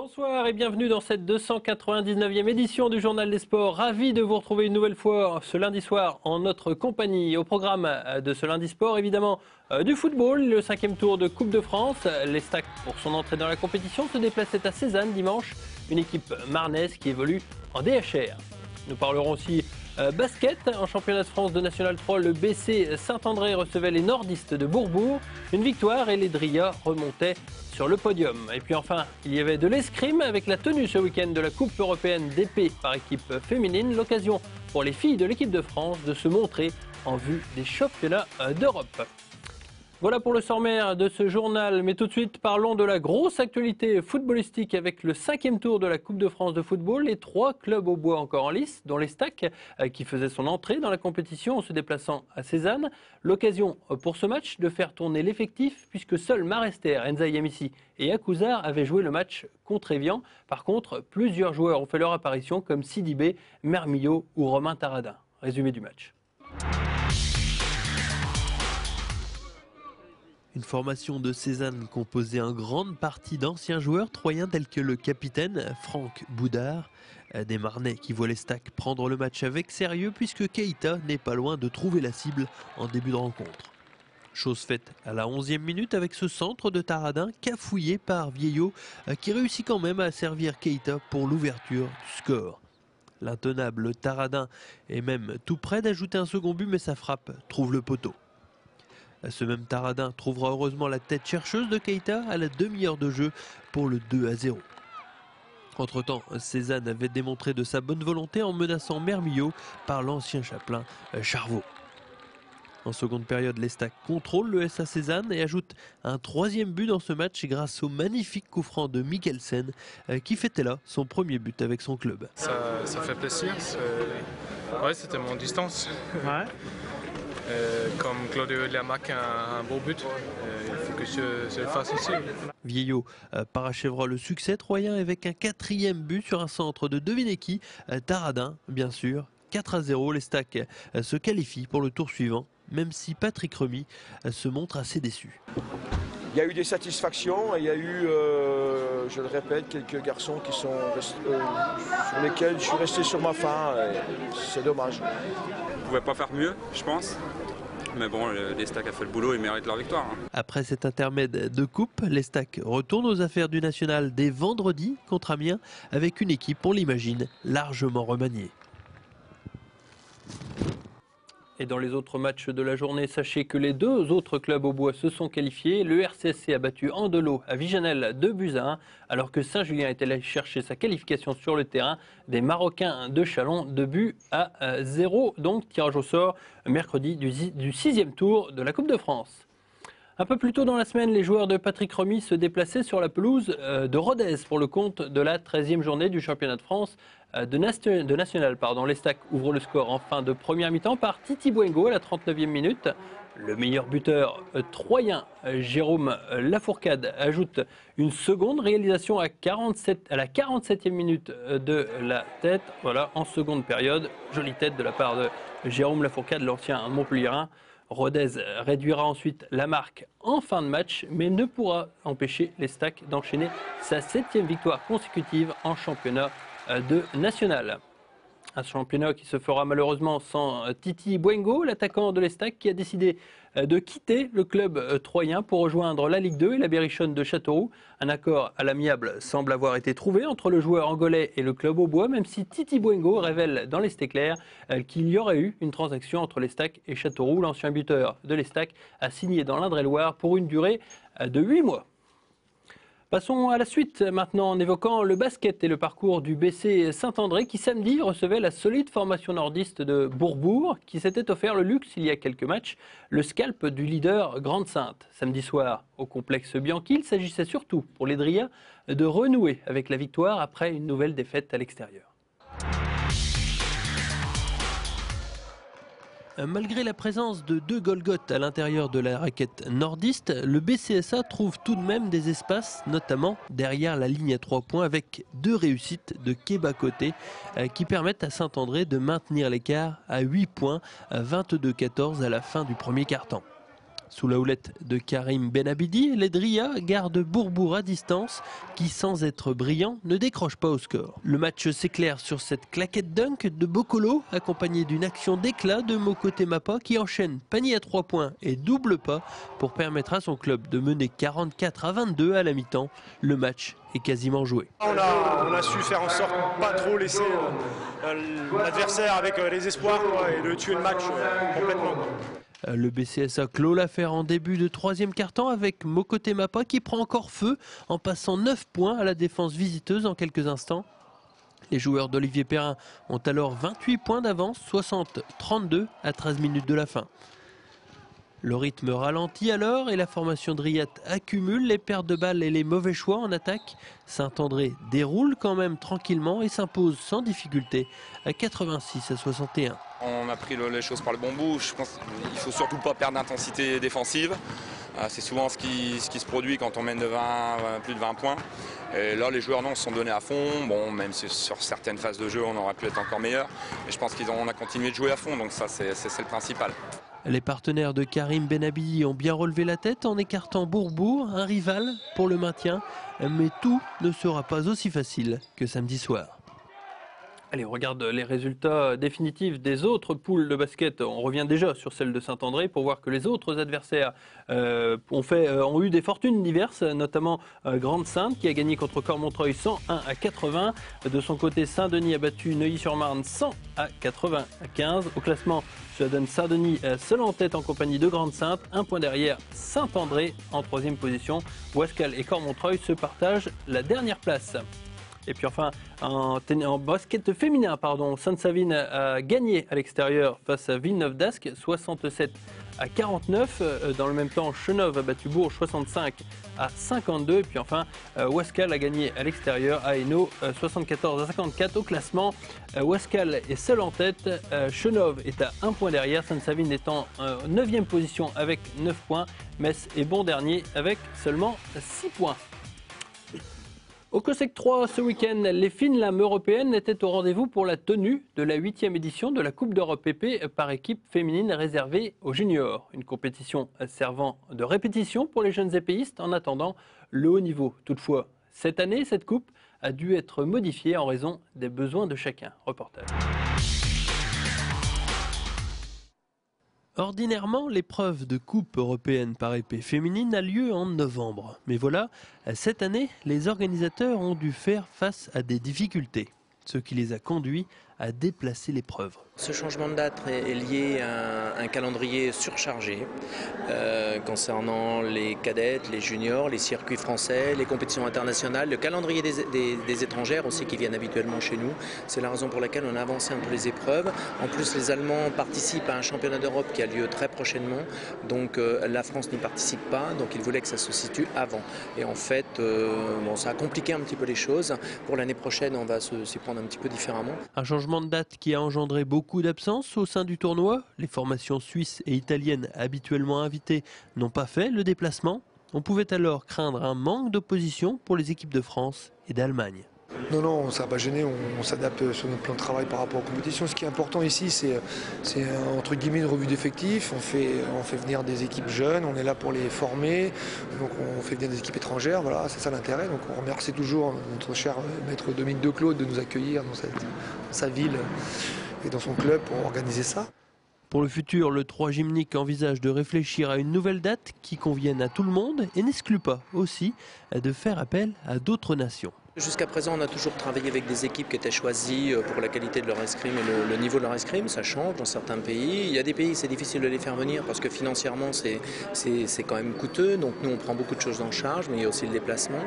Bonsoir et bienvenue dans cette 299e édition du Journal des Sports. Ravi de vous retrouver une nouvelle fois ce lundi soir en notre compagnie. Au programme de ce lundi sport, évidemment, du football, le 5e tour de Coupe de France. L'Estac, pour son entrée dans la compétition, se déplaçait à Cézanne dimanche, une équipe marnaise qui évolue en DHR. Nous parlerons aussi basket. En championnat de France de National 3, le BC Saint-André recevait les nordistes de Bourbourg. Une victoire et les Drillas remontaient sur le podium. Et puis enfin, il y avait de l'escrime avec la tenue ce week-end de la Coupe européenne d'épée par équipe féminine. L'occasion pour les filles de l'équipe de France de se montrer en vue des championnats d'Europe. Voilà pour le sommaire de ce journal, mais tout de suite parlons de la grosse actualité footballistique avec le 5e tour de la Coupe de France de football. Les 3 clubs au bois encore en lice, dont l'Estac qui faisait son entrée dans la compétition en se déplaçant à Cézanne. L'occasion pour ce match de faire tourner l'effectif puisque seuls Marester, Enza Yamissi et Akouzar avaient joué le match contre Evian. Par contre, plusieurs joueurs ont fait leur apparition comme Sidibé, Mermillot ou Romain Taradin. Résumé du match. Une formation de Cézanne composée en grande partie d'anciens joueurs troyens tels que le capitaine Franck Boudard. Des Marnais qui voient l'Estac prendre le match avec sérieux puisque Keita n'est pas loin de trouver la cible en début de rencontre. Chose faite à la 11e minute avec ce centre de Taradin cafouillé par Vieillot qui réussit quand même à servir Keita pour l'ouverture du score. L'intenable Taradin est même tout près d'ajouter un second but mais sa frappe trouve le poteau. Ce même Taradin trouvera heureusement la tête chercheuse de Keita à la demi-heure de jeu pour le 2-0. Entre-temps, Cézanne avait démontré de sa bonne volonté en menaçant Mermillot par l'ancien chapelain Charvot. En seconde période, l'Estac contrôle le SA Cézanne et ajoute un 3e but dans ce match grâce au magnifique coup franc de Mikkelsen qui fêtait là son premier but avec son club. Ça fait plaisir, ouais, c'était mon distance. Ouais. Comme Claudio Liamac a un beau but, il faut que je le fasse aussi. Vieillot parachèvera le succès troyen avec un 4e but sur un centre de devinez qui, Taradin bien sûr. 4-0, l'Estac se qualifie pour le tour suivant, même si Patrick Remy se montre assez déçu. Il y a eu des satisfactions et il y a eu, je le répète, quelques garçons qui sont sur lesquels je suis resté sur ma faim. C'est dommage. On ne pouvait pas faire mieux, je pense. Mais bon, l'Estac a fait le boulot et mérite leur victoire. Après cet intermède de coupe, l'Estac retourne aux affaires du national dès vendredi contre Amiens avec une équipe, on l'imagine, largement remaniée. Et dans les autres matchs de la journée, sachez que les 2 autres clubs au bois se sont qualifiés. Le RCSC a battu Andelo à Viganel 2-1, alors que Saint-Julien est allé chercher sa qualification sur le terrain des Marocains de Châlons 2-0. Donc tirage au sort mercredi du 6e tour de la Coupe de France. Un peu plus tôt dans la semaine, les joueurs de Patrick Remy se déplaçaient sur la pelouse de Rodez pour le compte de la 13e journée du championnat de France de National. L'Estac ouvre le score en fin de première mi-temps par Titi Bouengo à la 39e minute. Le meilleur buteur troyen, Jérôme Lafourcade, ajoute une seconde réalisation à la 47e minute de la tête. Voilà, en seconde période, jolie tête de la part de Jérôme Lafourcade, l'ancien Montpellierin. Rodez réduira ensuite la marque en fin de match, mais ne pourra empêcher l'Estac d'enchaîner sa 7e victoire consécutive en championnat de National. Un championnat qui se fera malheureusement sans Titi Bouengo, l'attaquant de l'Estac qui a décidé de quitter le club troyen pour rejoindre la Ligue 2 et la Berrichonne de Châteauroux. Un accord à l'amiable semble avoir été trouvé entre le joueur angolais et le club au bois, même si Titi Bouengo révèle dans l'Est éclair qu'il y aurait eu une transaction entre l'Estac et Châteauroux. L'ancien buteur de l'Estac a signé dans l'Indre-et-Loire pour une durée de 8 mois. Passons à la suite maintenant en évoquant le basket et le parcours du BC Saint-André qui samedi recevait la solide formation nordiste de Bourbourg qui s'était offert le luxe il y a quelques matchs, le scalp du leader Grande-Sainte. Samedi soir au complexe Bianchi, il s'agissait surtout pour les Drillas de renouer avec la victoire après une nouvelle défaite à l'extérieur. Malgré la présence de 2 Golgoth à l'intérieur de la raquette nordiste, le BCSA trouve tout de même des espaces, notamment derrière la ligne à 3 points avec 2 réussites de Keba Côté qui permettent à Saint-André de maintenir l'écart à 8 points, 22-14 à la fin du premier quart-temps. Sous la houlette de Karim Benabidi, les Dria gardent Bourbourg à distance, qui sans être brillant ne décroche pas au score. Le match s'éclaire sur cette claquette dunk de Bokolo, accompagnée d'une action d'éclat de Mokoté Mapa qui enchaîne panier à 3 points et double pas pour permettre à son club de mener 44-22 à la mi-temps. Le match est quasiment joué. On a su faire en sorte de ne pas trop laisser l'adversaire avec les espoirs et de tuer le match complètement. Le BCSA clôt l'affaire en début de troisième quart-temps avec Mokoté Mapa qui prend encore feu en passant 9 points à la défense visiteuse en quelques instants. Les joueurs d'Olivier Perrin ont alors 28 points d'avance, 60-32 à 13 minutes de la fin. Le rythme ralentit alors et la formation Driat accumule les pertes de balles et les mauvais choix en attaque. Saint-André déroule quand même tranquillement et s'impose sans difficulté à 86-61. On a pris les choses par le bon bout. Je pense qu'il ne faut surtout pas perdre d'intensité défensive. C'est souvent ce qui se produit quand on mène de plus de 20 points. Et là, les joueurs se sont donnés à fond. Bon, même si sur certaines phases de jeu, on aurait pu être encore meilleur. Mais je pense qu'on a continué de jouer à fond, donc ça, c'est le principal. Les partenaires de Karim Benabidi ont bien relevé la tête en écartant Bourbourg, un rival pour le maintien. Mais tout ne sera pas aussi facile que samedi soir. Allez, on regarde les résultats définitifs des autres poules de basket. On revient déjà sur celle de Saint-André pour voir que les autres adversaires ont eu des fortunes diverses, notamment Grande-Sainte qui a gagné contre Cormontreuil 101-80. De son côté, Saint-Denis a battu Neuilly-sur-Marne 100-95. Au classement, cela donne Saint-Denis seul en tête en compagnie de Grande-Sainte. Un point derrière, Saint-André en troisième position. Ouascal et Cormontreuil se partagent la dernière place. Et puis enfin, en basket féminin, Sainte-Savine a gagné à l'extérieur face à Villeneuve-d'Ascq, 67-49. Dans le même temps, Chenôve a battu Bourges 65-52. Et puis enfin, Ouascal a gagné à l'extérieur à Hainaut 74-54. Au classement, Ouascal est seul en tête, Chenôve est à 1 point derrière, Sainte-Savine est en 9e position avec 9 points. Metz est bon dernier avec seulement 6 points. Au COSEC 3, ce week-end, les fines lames européennes étaient au rendez-vous pour la tenue de la 8e édition de la Coupe d'Europe épée par équipe féminine réservée aux juniors. Une compétition servant de répétition pour les jeunes épéistes en attendant le haut niveau. Toutefois, cette année, cette coupe a dû être modifiée en raison des besoins de chacun. Reportage. Ordinairement, l'épreuve de coupe européenne par épée féminine a lieu en novembre. Mais voilà, cette année, les organisateurs ont dû faire face à des difficultés, ce qui les a conduits à déplacer l'épreuve. Ce changement de date est lié à un calendrier surchargé concernant les cadettes, les juniors, les circuits français, les compétitions internationales, le calendrier des étrangères aussi qui viennent habituellement chez nous. C'est la raison pour laquelle on a avancé un peu les épreuves. En plus, les Allemands participent à un championnat d'Europe qui a lieu très prochainement. Donc la France n'y participe pas, donc ils voulaient que ça se situe avant. Et en fait, ça a compliqué un petit peu les choses. Pour l'année prochaine, on va s'y prendre un petit peu différemment. Un changement de date qui a engendré beaucoup d'absences au sein du tournoi. Les formations suisses et italiennes habituellement invitées n'ont pas fait le déplacement. On pouvait alors craindre un manque d'opposition pour les équipes de France et d'Allemagne. Non, ça n'a pas gêné, on s'adapte sur notre plan de travail par rapport aux compétitions. Ce qui est important ici, c'est entre guillemets une revue d'effectifs. On fait venir des équipes jeunes, on est là pour les former, donc on fait venir des équipes étrangères, voilà, c'est ça l'intérêt. Donc on remercie toujours notre cher maître Dominique Declaude de nous accueillir dans sa ville et dans son club pour organiser ça. Pour le futur, le 3 Gymnique envisage de réfléchir à une nouvelle date qui convienne à tout le monde et n'exclut pas aussi de faire appel à d'autres nations. Jusqu'à présent, on a toujours travaillé avec des équipes qui étaient choisies pour la qualité de leur escrime et le niveau de leur escrime. Ça change dans certains pays. Il y a des pays, c'est difficile de les faire venir parce que financièrement, c'est quand même coûteux. Donc nous, on prend beaucoup de choses en charge, mais il y a aussi le déplacement.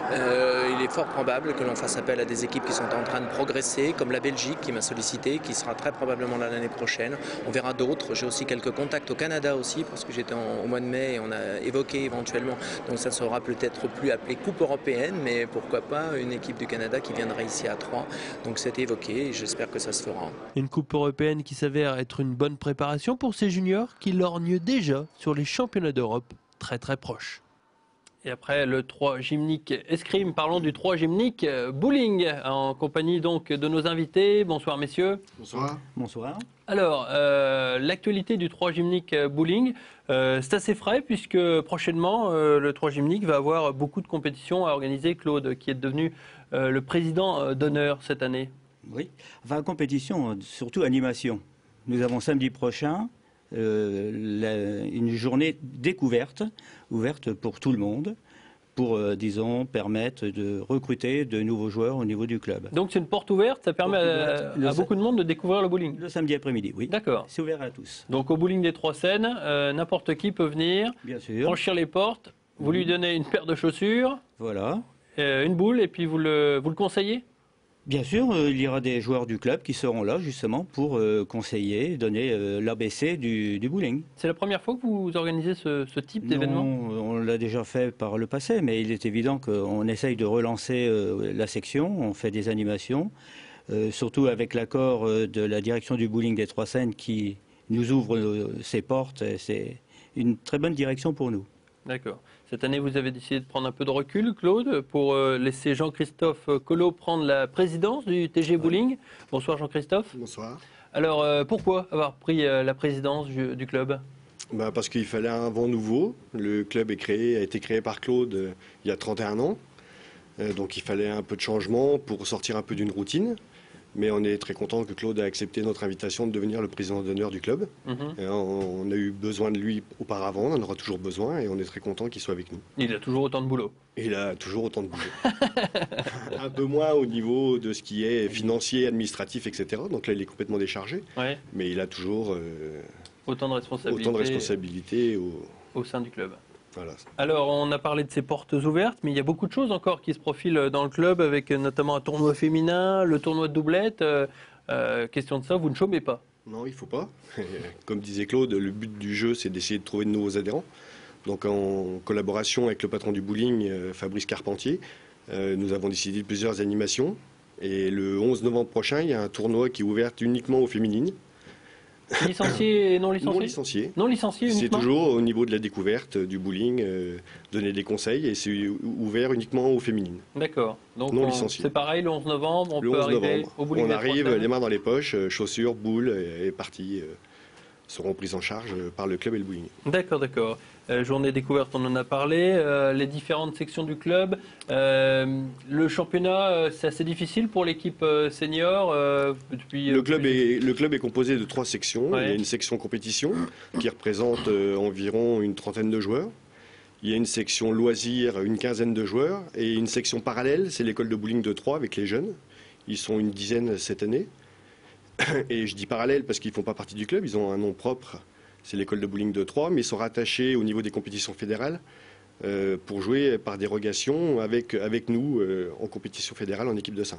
Il est fort probable que l'on fasse appel à des équipes qui sont en train de progresser, comme la Belgique qui m'a sollicité, qui sera très probablement là l'année prochaine. On verra d'autres. J'ai aussi quelques contacts au Canada aussi, parce que j'étais au mois de mai et on a évoqué éventuellement. Donc ça sera peut-être plus appelé Coupe européenne, mais pourquoi pas une équipe du Canada qui viendra ici à Troyes. Donc c'est évoqué et j'espère que ça se fera. Une coupe européenne qui s'avère être une bonne préparation pour ces juniors qui lorgnent déjà sur les championnats d'Europe très proches. Et après le 3 gymnique escrime, parlons du 3 gymnique bowling, en compagnie donc de nos invités. Bonsoir messieurs. Bonsoir. Bonsoir. Alors, l'actualité du 3 gymnique bowling, c'est assez frais puisque prochainement, le 3 gymnique va avoir beaucoup de compétitions à organiser. Claude, qui est devenu le président d'honneur cette année. Oui, enfin compétition, surtout animation. Nous avons samedi prochain une journée découverte, ouverte pour tout le monde, pour, disons, permettre de recruter de nouveaux joueurs au niveau du club. Donc c'est une porte ouverte, ça permet à beaucoup de monde de découvrir le bowling. Le samedi après-midi, oui. D'accord. C'est ouvert à tous. Donc au bowling des Trois Seines, n'importe qui peut venir, bien sûr, franchir les portes, vous lui donnez une paire de chaussures, voilà, une boule, et puis vous le conseillez. Bien sûr, il y aura des joueurs du club qui seront là justement pour conseiller, donner l'ABC du bowling. C'est la première fois que vous organisez ce type d'événement ? On l'a déjà fait par le passé, mais il est évident qu'on essaye de relancer la section, on fait des animations, surtout avec l'accord de la direction du bowling des Trois Seines qui nous ouvre ses portes. C'est une très bonne direction pour nous. D'accord. Cette année, vous avez décidé de prendre un peu de recul, Claude, pour laisser Jean-Christophe Collot prendre la présidence du TG Bowling. Bonsoir Jean-Christophe. Bonsoir. Alors, pourquoi avoir pris la présidence du club ? Parce qu'il fallait un vent nouveau. Le club a été créé par Claude il y a 31 ans. Donc il fallait un peu de changement pour sortir un peu d'une routine. Mais on est très content que Claude ait accepté notre invitation de devenir le président d'honneur du club. On a eu besoin de lui auparavant, on en aura toujours besoin et on est très content qu'il soit avec nous. Il a toujours autant de boulot. Il a toujours autant de boulot. Un peu moins au niveau de ce qui est financier, administratif, etc. Donc là, il est complètement déchargé. Ouais. Mais il a toujours autant de responsabilités au sein du club. Voilà. Alors, on a parlé de ces portes ouvertes, mais il y a beaucoup de choses encore qui se profilent dans le club, avec notamment un tournoi féminin, le tournoi de doublette. Question de ça, vous ne chômez pas? Non, il ne faut pas. Comme disait Claude, le but du jeu, c'est d'essayer de trouver de nouveaux adhérents. Donc, en collaboration avec le patron du bowling, Fabrice Carpentier, nous avons décidé de plusieurs animations. Et le 11 novembre prochain, il y a un tournoi qui est ouvert uniquement aux féminines. Licenciés et non licenciés? Non licenciés. Non licenciés uniquement. C'est toujours au niveau de la découverte du bowling, donner des conseils, et c'est ouvert uniquement aux féminines. D'accord. Donc non licenciés. C'est pareil, le 11 novembre, on peut arriver au bowling. On arrive les mains dans les poches, chaussures, boules et parties seront prises en charge par le club et le bowling. D'accord, d'accord. Journée découverte, on en a parlé. Les différentes sections du club. Le championnat, c'est assez difficile pour l'équipe senior. Le club est composé de 3 sections. Ouais. Il y a une section compétition qui représente environ une trentaine de joueurs. Il y a une section loisirs, une quinzaine de joueurs. Et une section parallèle, c'est l'école de bowling de Troyes avec les jeunes. Ils sont une dizaine cette année. Et je dis parallèle parce qu'ils ne font pas partie du club, ils ont un nom propre, c'est l'école de bowling de Troyes, mais ils sont rattachés au niveau des compétitions fédérales pour jouer par dérogation avec nous en compétition fédérale en équipe de 5.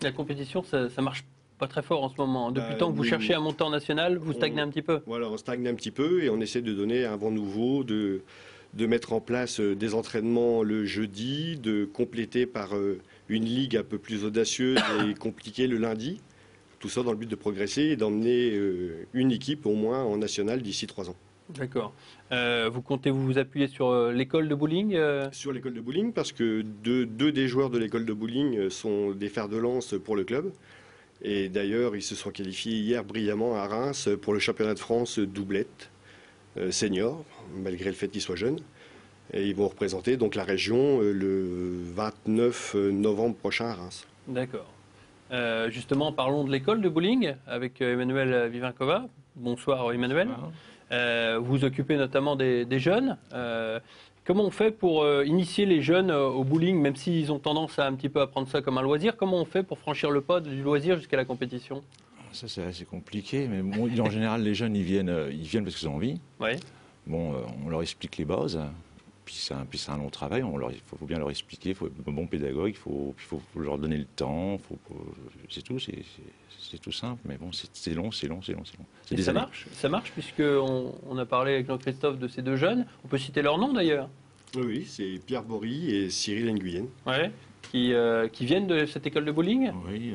La compétition, ça marche pas très fort en ce moment. Depuis le temps que vous cherchez à monter en national, vous stagnez un petit peu. Voilà, on stagne un petit peu et on essaie de donner un vent nouveau, de mettre en place des entraînements le jeudi, de compléter par une ligue un peu plus audacieuse et compliquée le lundi. Tout ça dans le but de progresser et d'emmener une équipe au moins en national d'ici 3 ans. D'accord. Vous comptez vous appuyer sur l'école de bowling Sur l'école de bowling, parce que deux des joueurs de l'école de bowling sont des fers de lance pour le club. Et d'ailleurs, ils se sont qualifiés hier brillamment à Reims pour le championnat de France doublette senior, malgré le fait qu'ils soient jeunes. Et ils vont représenter donc la région le 29 novembre prochain à Reims. D'accord. Justement, parlons de l'école de bowling avec Emmanuel Vivinkova. Bonsoir Emmanuel. Vous vous occupez notamment des jeunes. Comment on fait pour initier les jeunes au bowling, même s'ils ont tendance à un petit peu à prendre ça comme un loisir? Comment on fait pour franchir le pas du loisir jusqu'à la compétition? Ça c'est assez compliqué, mais bon, en général les jeunes ils viennent parce qu'ils ont envie. Ouais. Bon, on leur explique les bases. Puis c'est un long travail, il faut bien leur expliquer, il faut être un bon pédagogue, il faut leur donner le temps, c'est tout, c'est tout simple, mais bon, c'est long. Et ça marche puisqu'on a parlé avec Jean-Christophe de ces 2 jeunes, on peut citer leur nom d'ailleurs. Oui, c'est Pierre Bory et Cyril Nguyen. Ouais, qui viennent de cette école de bowling. Oui,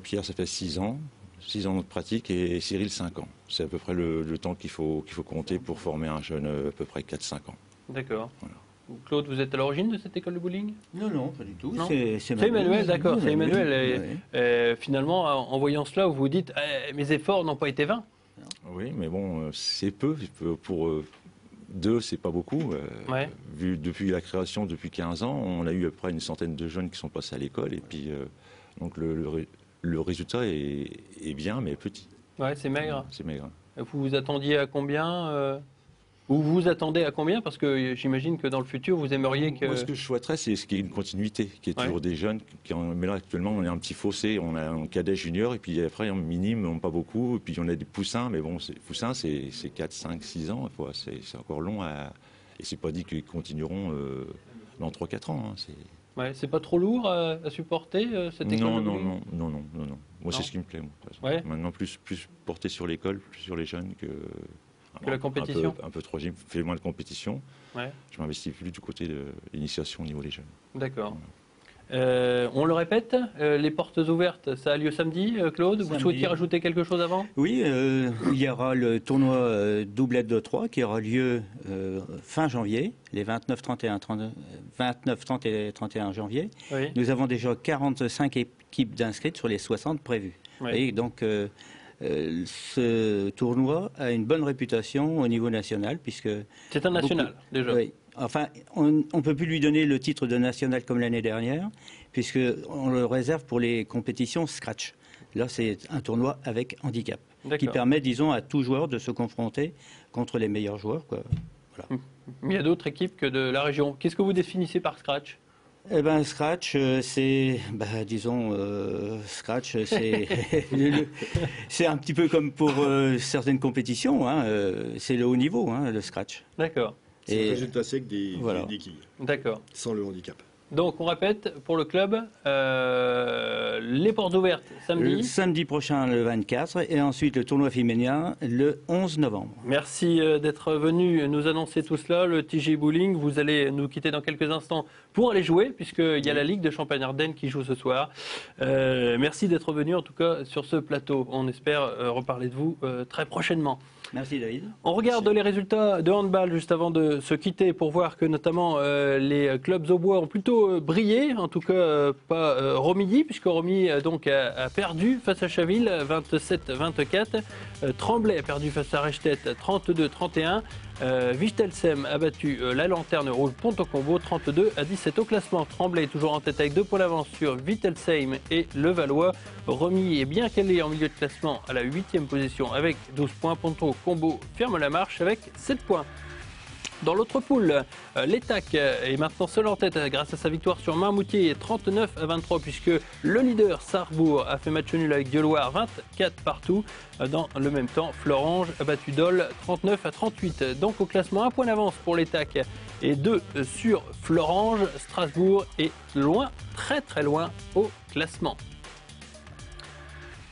Pierre ça fait 6 ans. 6 ans de pratique et Cyril 5 ans. C'est à peu près le temps qu'il faut compter pour former un jeune à peu près 4-5 ans. D'accord. Voilà. Claude, vous êtes à l'origine de cette école de bowling? Non, pas du tout. C'est Emmanuel, d'accord. C'est Emmanuel. Finalement, en voyant cela, vous vous dites mes efforts n'ont pas été vains. Oui, mais bon, c'est peu. Pour 2, c'est pas beaucoup. Vu depuis la création, depuis 15 ans, on a eu à peu près une centaine de jeunes qui sont passés à l'école. Et puis, donc le résultat est bien, mais petit. Ouais, c'est maigre. C'est maigre. Vous vous attendiez à combien Ou vous attendez à combien? Parce que j'imagine que dans le futur, vous aimeriez que... Moi, ce que je souhaiterais, c'est qu'il y ait une continuité, qu'il y ait toujours des jeunes. Mais là, actuellement, on est un petit fossé. On a un cadet junior, et puis après, en minime, pas beaucoup. Et puis, on a des poussins, mais bon, poussins, c'est 4, 5, 6 ans. C'est encore long. Et c'est pas dit qu'ils continueront dans 3-4 ans. C'est pas trop lourd à supporter, cette école? Non. Moi, c'est ce qui me plaît. Moi, Maintenant, plus porter sur l'école, plus sur les jeunes que la compétition. Un peu trop, j'ai fait moins de compétition. Je m'investis plus du côté de l'initiation au niveau des jeunes. D'accord. On le répète, les portes ouvertes, ça a lieu samedi, Claude. Vous souhaitiez rajouter quelque chose avant? Oui, il y aura le tournoi doublette de 3 qui aura lieu fin janvier, les 29, 30 et 31 janvier. Oui. Nous avons déjà 45 équipes d'inscrites sur les 60 prévues. Et donc, ce tournoi a une bonne réputation au niveau national, puisque... C'est un national, déjà. Oui. Enfin, on ne peut plus lui donner le titre de national comme l'année dernière, puisqu'on le réserve pour les compétitions scratch. Là, c'est un tournoi avec handicap, qui permet, disons, à tout joueur de se confronter contre les meilleurs joueurs, quoi. Voilà. Il y a d'autres équipes que de la région. Qu'est-ce que vous définissez par scratch? Eh ben, scratch, c'est, scratch, c'est, c'est un petit peu comme pour certaines compétitions, hein, c'est le haut niveau, hein, le scratch. D'accord. C'est un résultat sec des quilles. D'accord. Sans le handicap. Donc, on répète, pour le club, les portes ouvertes samedi. Samedi prochain, le 24, et ensuite le tournoi féminin le 11 novembre. Merci d'être venu nous annoncer tout cela. Le TG Bowling, vous allez nous quitter dans quelques instants pour aller jouer, puisqu'il y a la Ligue de Champagne-Ardenne qui joue ce soir. Merci d'être venu, en tout cas, sur ce plateau. On espère reparler de vous très prochainement. Merci David. On regarde les résultats de handball juste avant de se quitter pour voir que notamment les clubs aubois ont plutôt brillé, en tout cas pas Romilly, puisque Romilly donc a perdu face à Chaville 27-24. Tremblay a perdu face à Rechtet 32-31. Vichtelsem a battu la Lanterne Rouge Ponto-Combo 32-17 au classement. Tremblay est toujours en tête avec 2 points d'avance sur Vichtelsheim et Levallois. Romilly est bien calé en milieu de classement à la 8e position avec 12 points. Ponto-Combo ferme la marche avec 7 points. Dans l'autre poule, l'Étac est maintenant seul en tête grâce à sa victoire sur Marmoutier 39-23, puisque le leader Sarrebourg a fait match nul avec Dieuloir 24 partout. Dans le même temps, Florange a battu Dole 39-38. Donc au classement, 1 point d'avance pour l'Étac et 2 sur Florange. Strasbourg est loin, très très loin au classement.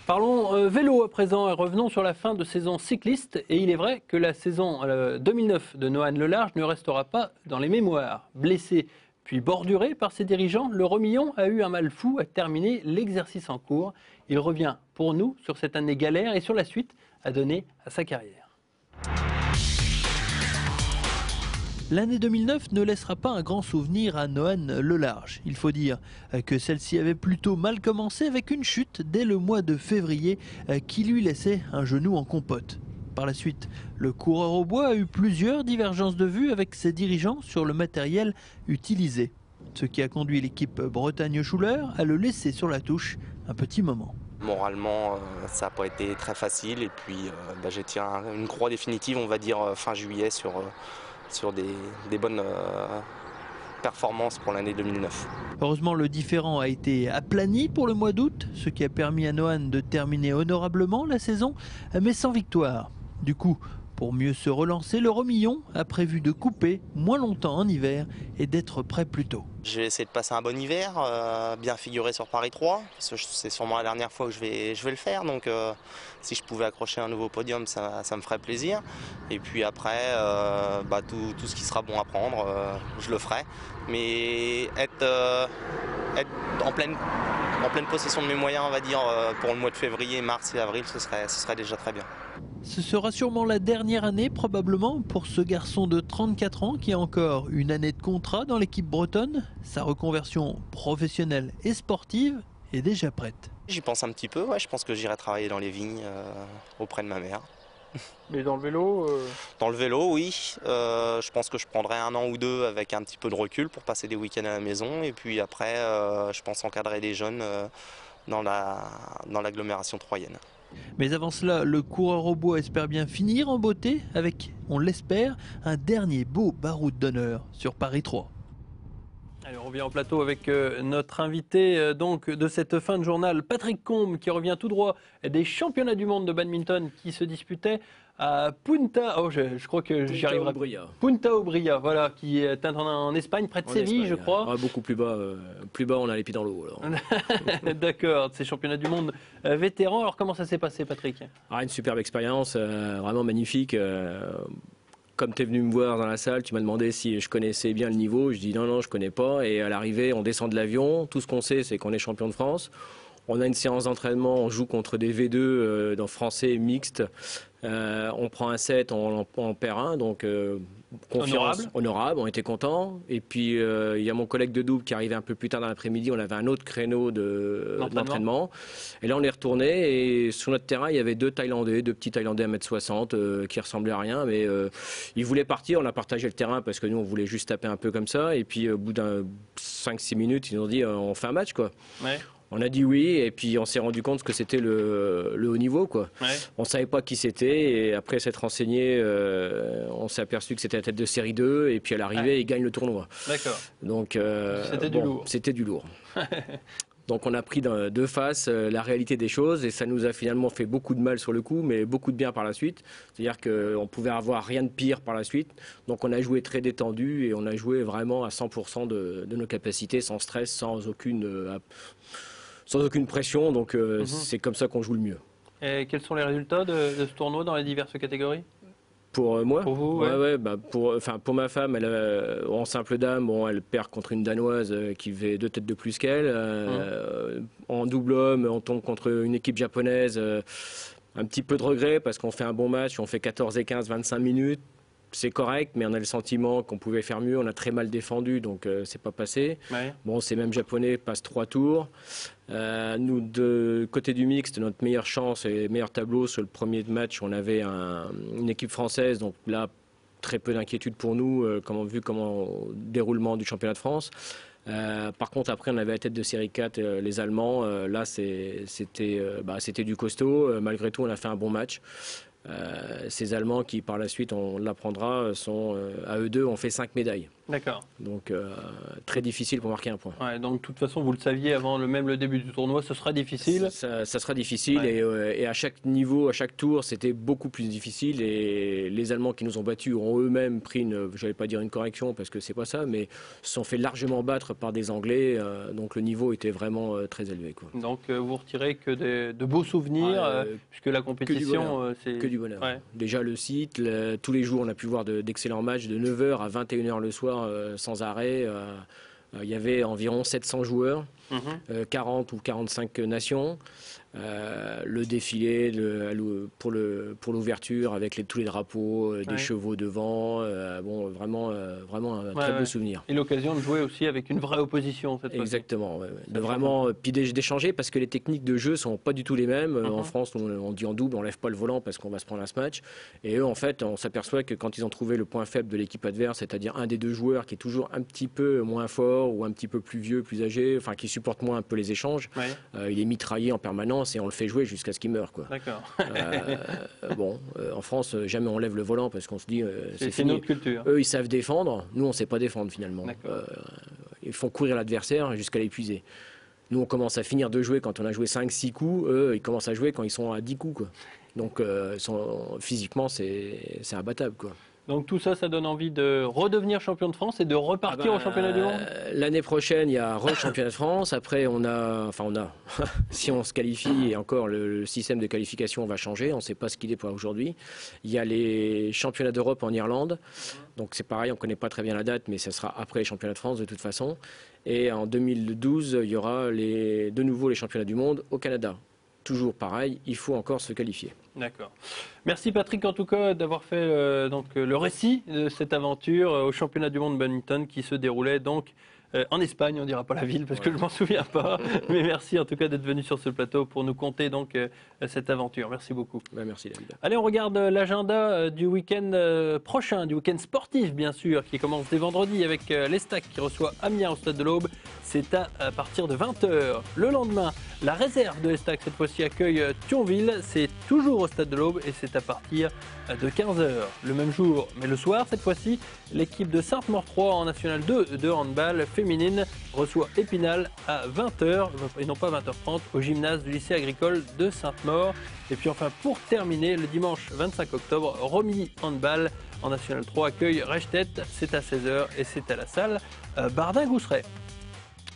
Parlons vélo à présent et revenons sur la fin de saison cycliste. Et il est vrai que la saison 2009 de Nohan Lelarge ne restera pas dans les mémoires. Blessé puis borduré par ses dirigeants, le Romillon a eu un mal fou à terminer l'exercice en cours. Il revient pour nous sur cette année galère et sur la suite à donner à sa carrière. L'année 2009 ne laissera pas un grand souvenir à Nohan Lelarge. Il faut dire que celle-ci avait plutôt mal commencé avec une chute dès le mois de février qui lui laissait un genou en compote. Par la suite, le coureur au bois a eu plusieurs divergences de vues avec ses dirigeants sur le matériel utilisé. Ce qui a conduit l'équipe Bretagne-Schuller à le laisser sur la touche un petit moment. Moralement, ça n'a pas été très facile et puis j'ai tiré une croix définitive, on va dire fin juillet sur des bonnes performances pour l'année 2009. Heureusement, le différend a été aplani pour le mois d'août, ce qui a permis à Nohan de terminer honorablement la saison, mais sans victoire. Du coup, pour mieux se relancer, le Romillon a prévu de couper moins longtemps en hiver et d'être prêt plus tôt. Je vais essayer de passer un bon hiver, bien figuré sur Paris 3, parce que c'est sûrement la dernière fois que je vais le faire, donc si je pouvais accrocher un nouveau podium, ça me ferait plaisir. Et puis après, tout ce qui sera bon à prendre, je le ferai. Mais être en pleine en pleine possession de mes moyens, on va dire, pour le mois de février, mars et avril, ce serait déjà très bien. Ce sera sûrement la dernière année probablement pour ce garçon de 34 ans qui a encore une année de contrat dans l'équipe bretonne. Sa reconversion professionnelle et sportive est déjà prête. J'y pense un petit peu, ouais, je pense que j'irai travailler dans les vignes auprès de ma mère. Mais dans le vélo Dans le vélo, oui. Je pense que je prendrai 1 an ou 2 avec un petit peu de recul pour passer des week-ends à la maison. Et puis après, je pense encadrer des jeunes dans l'agglomération troyenne. Mais avant cela, le coureur au bois espère bien finir en beauté avec, on l'espère, un dernier beau baroud d'honneur sur Paris 3. Allez, on revient en plateau avec notre invité donc de cette fin de journal, Patrick Combe, qui revient tout droit des championnats du monde de badminton qui se disputaient à Punta. Oh, je crois que j'y arriverai. Punta Umbria, voilà, qui est en Espagne, près de Séville, je crois. Ah, beaucoup plus bas, on a les pieds dans l'eau. D'accord, ces championnats du monde vétérans. Alors comment ça s'est passé, Patrick? Une superbe expérience, vraiment magnifique. Comme tu es venu me voir dans la salle, tu m'as demandé si je connaissais bien le niveau. Je dis non, je connais pas. Et à l'arrivée, on descend de l'avion. Tout ce qu'on sait, c'est qu'on est champion de France. On a une séance d'entraînement, on joue contre des V2 dans français mixte. On prend un set, on perd un, donc confiance, honorable, on était contents. Et puis il y a mon collègue de double qui arrivait un peu plus tard dans l'après-midi, on avait un autre créneau d'entraînement. Et là on est retourné et sur notre terrain il y avait deux petits Thaïlandais à 1m60 qui ressemblaient à rien, mais ils voulaient partir, on a partagé le terrain parce que nous on voulait juste taper un peu comme ça. Et puis au bout d'un 5-6 minutes ils nous ont dit on fait un match quoi. Ouais. On a dit oui et puis on s'est rendu compte que c'était le haut niveau quoi. Ouais. On savait pas qui c'était et après s'être renseigné, on s'est aperçu que c'était la tête de série 2 et puis à l'arrivée il gagne le tournoi. D'accord. Donc c'était du lourd. C'était du lourd. Donc on a pris de face la réalité des choses et ça nous a finalement fait beaucoup de mal sur le coup, mais beaucoup de bien par la suite. C'est-à-dire qu'on pouvait avoir rien de pire par la suite. Donc on a joué très détendu et on a joué vraiment à 100% de nos capacités, sans stress, sans aucune pression. Donc c'est comme ça qu'on joue le mieux. Et quels sont les résultats de ce tournoi dans les diverses catégories ? Pour moi, pour vous, pour ma femme, en simple dame, elle perd contre une Danoise qui fait 2 têtes de plus qu'elle. En double homme, on tombe contre une équipe japonaise. Un petit peu de regret parce qu'on fait un bon match, on fait 14 et 15, 25 minutes. C'est correct, mais on a le sentiment qu'on pouvait faire mieux. On a très mal défendu, donc c'est pas passé. Ouais. Bon, ces mêmes Japonais passent 3 tours. Nous, de côté du mixte, notre meilleure chance et meilleur tableau sur le premier match, on avait une équipe française. Donc là, très peu d'inquiétude pour nous, vu déroulement du championnat de France. Par contre, après, on avait la tête de série 4, les Allemands. Là, c'était du costaud. Malgré tout, on a fait un bon match. Ces Allemands qui par la suite on l'apprendra sont à eux deux ont fait 5 médailles. D'accord. Donc très difficile pour marquer un point. Ouais, donc de toute façon vous le saviez avant même le début du tournoi, ce sera difficile. Ça sera difficile et à chaque niveau, à chaque tour c'était beaucoup plus difficile et les Allemands qui nous ont battus ont eux-mêmes pris j'allais pas dire une correction parce que c'est pas ça, mais se sont fait largement battre par des Anglais, donc le niveau était vraiment très élevé quoi. Donc vous retirez que de beaux souvenirs puisque la compétition c'est que du bonheur. Ouais. Déjà le site, tous les jours on a pu voir d'excellents matchs de 9h à 21h le soir sans arrêt. Il y avait environ 700 joueurs, 40 ou 45 nations. Le défilé pour l'ouverture avec tous les drapeaux, des chevaux devant, vraiment un très beau souvenir. Et l'occasion de jouer aussi avec une vraie opposition cette fois-ci. Exactement, de vraiment puis d'échanger parce que les techniques de jeu sont pas du tout les mêmes. En France, on dit en double, on lève pas le volant parce qu'on va se prendre un match. Et eux, en fait, on s'aperçoit que quand ils ont trouvé le point faible de l'équipe adverse, c'est-à-dire un des deux joueurs qui est toujours un petit peu moins fort ou un petit peu plus vieux, plus âgé, enfin qui supporte moins un peu les échanges, il est mitraillé en permanence. Et on le fait jouer jusqu'à ce qu'il meure quoi. D'accord. En France, jamais on lève le volant parce qu'on se dit c'est fini. Notre culture. Eux, ils savent défendre. Nous, on sait pas défendre finalement. Ils font courir l'adversaire jusqu'à l'épuiser. Nous, on commence à finir de jouer quand on a joué 5-6 coups. Eux, ils commencent à jouer quand ils sont à 10 coups quoi. Donc, physiquement, c'est imbattable quoi. Donc tout ça, ça donne envie de redevenir champion de France et de repartir au championnat du monde. L'année prochaine, il y a championnat de France. Après, on a, si on se qualifie, et encore le système de qualification va changer. On ne sait pas ce qu'il est pour aujourd'hui. Il y a les championnats d'Europe en Irlande. Donc c'est pareil, on ne connaît pas très bien la date, mais ça sera après les championnats de France de toute façon. Et en 2012, il y aura de nouveau les championnats du monde au Canada. Toujours pareil, il faut encore se qualifier. D'accord. Merci Patrick en tout cas d'avoir fait le récit de cette aventure au championnat du monde de badminton qui se déroulait donc en Espagne, on ne dira pas la ville parce que je ne m'en souviens pas, mais merci en tout cas d'être venu sur ce plateau pour nous conter donc cette aventure. Merci beaucoup. Merci David. Allez, on regarde l'agenda du week-end prochain, du week-end sportif bien sûr, qui commence dès vendredi avec l'Estac qui reçoit Amiens au Stade de l'Aube. C'est à partir de 20h. Le lendemain, la réserve de l'Estac cette fois-ci accueille Thionville. C'est toujours au Stade de l'Aube et c'est à partir de 15h. Le même jour, mais le soir cette fois-ci, l'équipe de Sainte-Maure 3 en National 2 de handball féminine reçoit Épinal à 20h, et non pas 20h30, au gymnase du lycée agricole de Sainte-Maure. Et puis enfin, pour terminer, le dimanche 25 octobre, Romilly Handball en National 3 accueille Rechtet. C'est à 16h et c'est à la salle Bardin-Gousseret.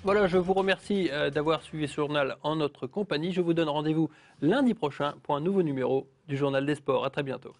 Voilà, je vous remercie d'avoir suivi ce journal en notre compagnie. Je vous donne rendez-vous lundi prochain pour un nouveau numéro du Journal des Sports. À très bientôt.